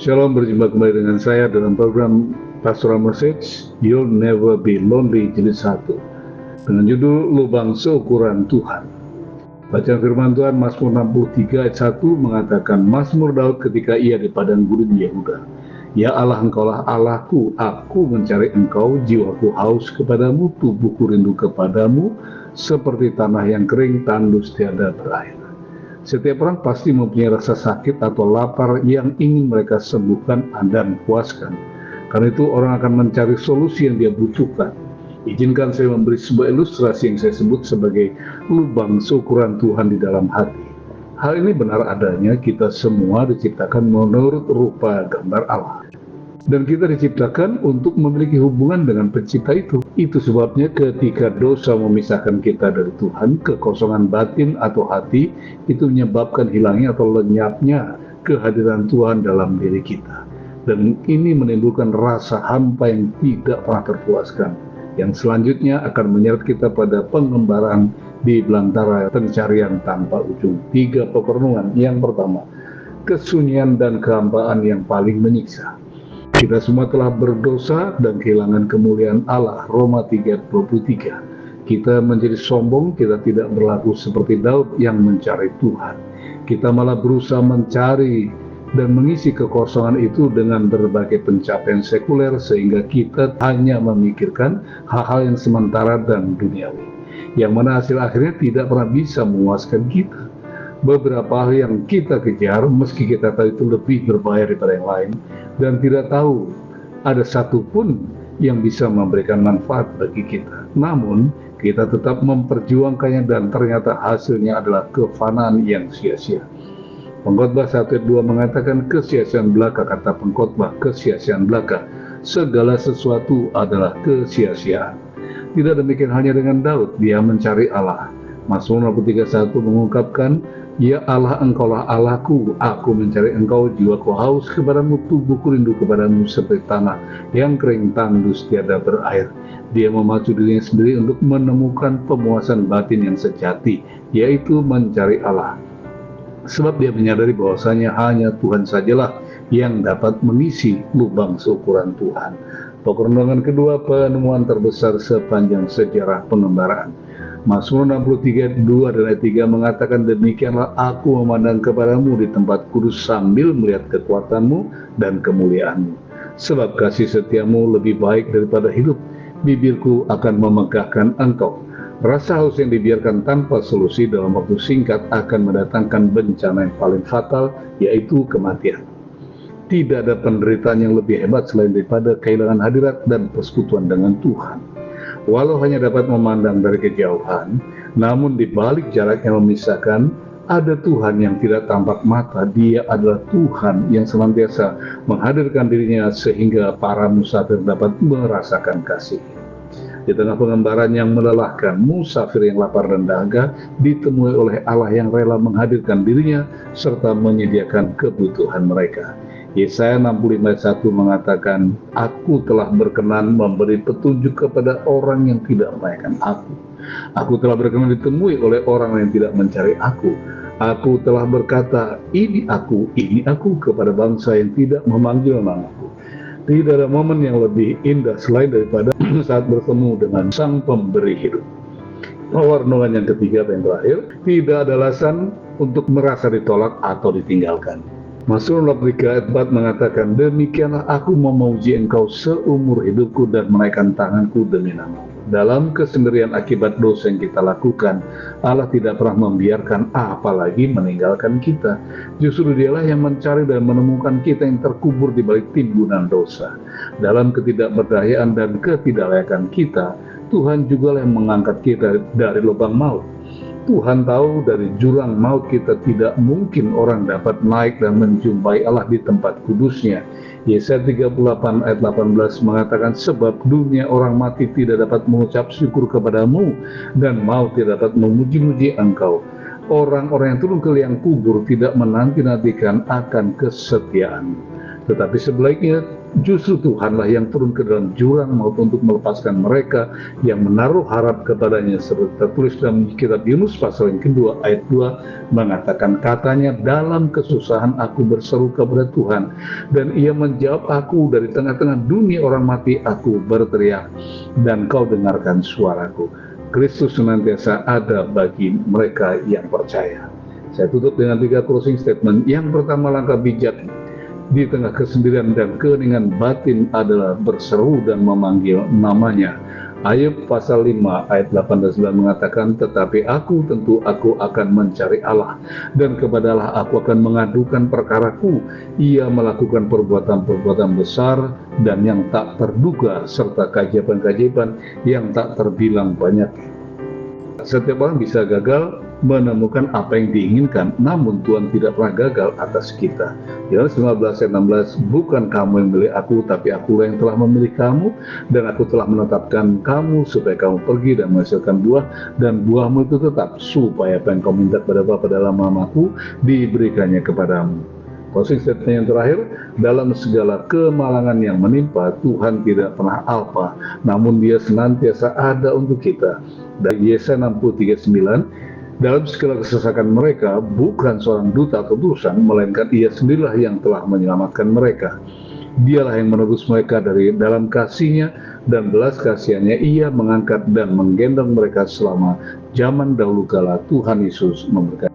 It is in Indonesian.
Shalom, berjumpa kembali dengan saya dalam program Pastoral Message You'll Never Be Lonely jilid 1 dengan judul Lubang Seukuran Tuhan. Bacaan firman Tuhan Mazmur 63 ayat 1 mengatakan, Mazmur Daud ketika ia di padang gurun Yehuda. Ya Allah, Engkaulah Allahku, aku mencari Engkau, jiwaku haus kepadamu, tubuhku rindu kepadamu, seperti tanah yang kering, tandus tiada berair. Setiap orang pasti mempunyai rasa sakit atau lapar yang ingin mereka sembuhkan dan puaskan. Karena itu orang akan mencari solusi yang dia butuhkan. Izinkan saya memberi sebuah ilustrasi yang saya sebut sebagai lubang seukuran Tuhan di dalam hati. Hal ini benar adanya, kita semua diciptakan menurut rupa gambar Allah. Dan kita diciptakan untuk memiliki hubungan dengan pencipta itu. Itu sebabnya ketika dosa memisahkan kita dari Tuhan, kekosongan batin atau hati itu menyebabkan hilangnya atau lenyapnya kehadiran Tuhan dalam diri kita. Dan ini menimbulkan rasa hampa yang tidak pernah terpuaskan, yang selanjutnya akan menyeret kita pada pengembaraan di belantara pencarian tanpa ujung. 3 pokok renungan. Yang pertama, kesunyian dan kehampaan yang paling menyiksa. Kita semua telah berdosa dan kehilangan kemuliaan Allah. Roma 3:23. Kita menjadi sombong, kita tidak berlaku seperti Daud yang mencari Tuhan. Kita malah berusaha mencari dan mengisi kekosongan itu dengan berbagai pencapaian sekuler, sehingga kita hanya memikirkan hal-hal yang sementara dan duniawi, yang mana hasil akhirnya tidak pernah bisa memuaskan kita. Beberapa hal yang kita kejar, meski kita tahu itu lebih berbahaya daripada yang lain, dan tidak tahu ada satupun yang bisa memberikan manfaat bagi kita, namun kita tetap memperjuangkannya dan ternyata hasilnya adalah kefanaan yang sia-sia. Pengkhotbah 1:2 mengatakan, kesia-siaan belaka, kata pengkhotbah, kesia-siaan belaka, segala sesuatu adalah kesia-siaan. Tidak demikian halnya dengan Daud, dia mencari Allah. Mazmur 63:1 mengungkapkan, Ya Allah, Engkaulah Allahku, aku mencari Engkau, jiwaku haus kepadamu, tubuhku rindu kepadamu, seperti tanah yang kering, tandus tiada berair. Dia memacu dirinya sendiri untuk menemukan pemuasan batin yang sejati, yaitu mencari Allah. Sebab dia menyadari bahwasanya hanya Tuhan sajalah yang dapat mengisi lubang seukuran Tuhan. Pokok renungan kedua, penemuan terbesar sepanjang sejarah pengembaraan. Mazmur 63:2 dan ayat 3 mengatakan, demikianlah aku memandang kepadamu di tempat kudus sambil melihat kekuatanmu dan kemuliaanmu. Sebab kasih setiamu lebih baik daripada hidup, bibirku akan memegahkan engkau. Rasa haus yang dibiarkan tanpa solusi dalam waktu singkat akan mendatangkan bencana yang paling fatal, yaitu kematian. Tidak ada penderitaan yang lebih hebat selain daripada kehilangan hadirat dan persekutuan dengan Tuhan. Walau hanya dapat memandang dari kejauhan, namun di balik jarak yang memisahkan, ada Tuhan yang tidak tampak mata. Dia adalah Tuhan yang senantiasa menghadirkan dirinya sehingga para musafir dapat merasakan kasih. Di tengah pengembaraan yang melelahkan, musafir yang lapar dan dahaga ditemui oleh Allah yang rela menghadirkan dirinya serta menyediakan kebutuhan mereka. Yesaya 65:1 mengatakan, aku telah berkenan memberi petunjuk kepada orang yang tidak merayakan aku. Aku telah berkenan ditemui oleh orang yang tidak mencari aku. Aku telah berkata, ini aku kepada bangsa yang tidak memanggil namaku. Tidak ada momen yang lebih indah selain daripada saat bertemu dengan Sang Pemberi hidup. Renungan yang ketiga dan terakhir, tidak ada alasan untuk merasa ditolak atau ditinggalkan. Mazmur 63 ayat 4 mengatakan, demikianlah aku memuji Engkau seumur hidupku dan menaikkan tanganku demi nama-Mu. Dalam kesendirian akibat dosa yang kita lakukan, Allah tidak pernah membiarkan, apalagi meninggalkan kita. Justru Dialah yang mencari dan menemukan kita yang terkubur di balik timbunan dosa. Dalam ketidakberdayaan dan ketidaklayakan kita, Tuhan juga yang mengangkat kita dari lubang maut. Tuhan tahu dari jurang maut kita tidak mungkin orang dapat naik dan menjumpai Allah di tempat kudusnya. Yesaya 38 ayat 18 mengatakan, sebab dunia orang mati tidak dapat mengucap syukur kepadamu, dan maut tidak dapat memuji-muji engkau. Orang-orang yang turun ke liang kubur tidak menanti-nantikan akan kesetiaan. Tetapi sebaliknya, Justru Tuhanlah yang turun ke dalam jurang maut untuk melepaskan mereka yang menaruh harap kepadanya, seperti tertulis dalam kitab Yunus pasal yang kedua ayat 2 mengatakan, katanya, dalam kesusahan aku berseru kepada Tuhan, dan ia menjawab aku. Dari tengah-tengah dunia orang mati aku berteriak, dan kau dengarkan suaraku. Kristus senantiasa ada bagi mereka yang percaya. Saya tutup dengan 3 closing statement. Yang pertama, langkah bijak di tengah kesendirian dan keheningan batin adalah berseru dan memanggil namanya. Ayub pasal 5 ayat 8 dan 9 mengatakan, tetapi aku akan mencari Allah, dan kepadalah aku akan mengadukan perkaraku. Ia melakukan perbuatan-perbuatan besar dan yang tak terduga, serta keajaiban-keajaiban yang tak terbilang banyak. Setiap orang bisa gagal menemukan apa yang diinginkan, namun Tuhan tidak pernah gagal atas kita. Yohanes 15 ayat 16, bukan kamu yang memilih aku, tapi akulah yang telah memilih kamu, dan aku telah menetapkan kamu supaya kamu pergi dan menghasilkan buah, dan buahmu itu tetap, supaya apa yang kau minta pada Bapa dalam namaku diberikannya kepadamu. Closing statement yang terakhir, dalam segala kemalangan yang menimpa, Tuhan tidak pernah alpa, namun Dia senantiasa ada untuk kita. Dari Yesaya 63:9, dalam segala kesesakan mereka, bukan seorang duta atau utusan, melainkan Ia sendirilah yang telah menyelamatkan mereka. Dialah yang menebus mereka dari dalam kasih-Nya, dan belas kasihan-Nya Ia mengangkat dan menggendong mereka selama zaman dahulu kala. Tuhan Yesus memberkati.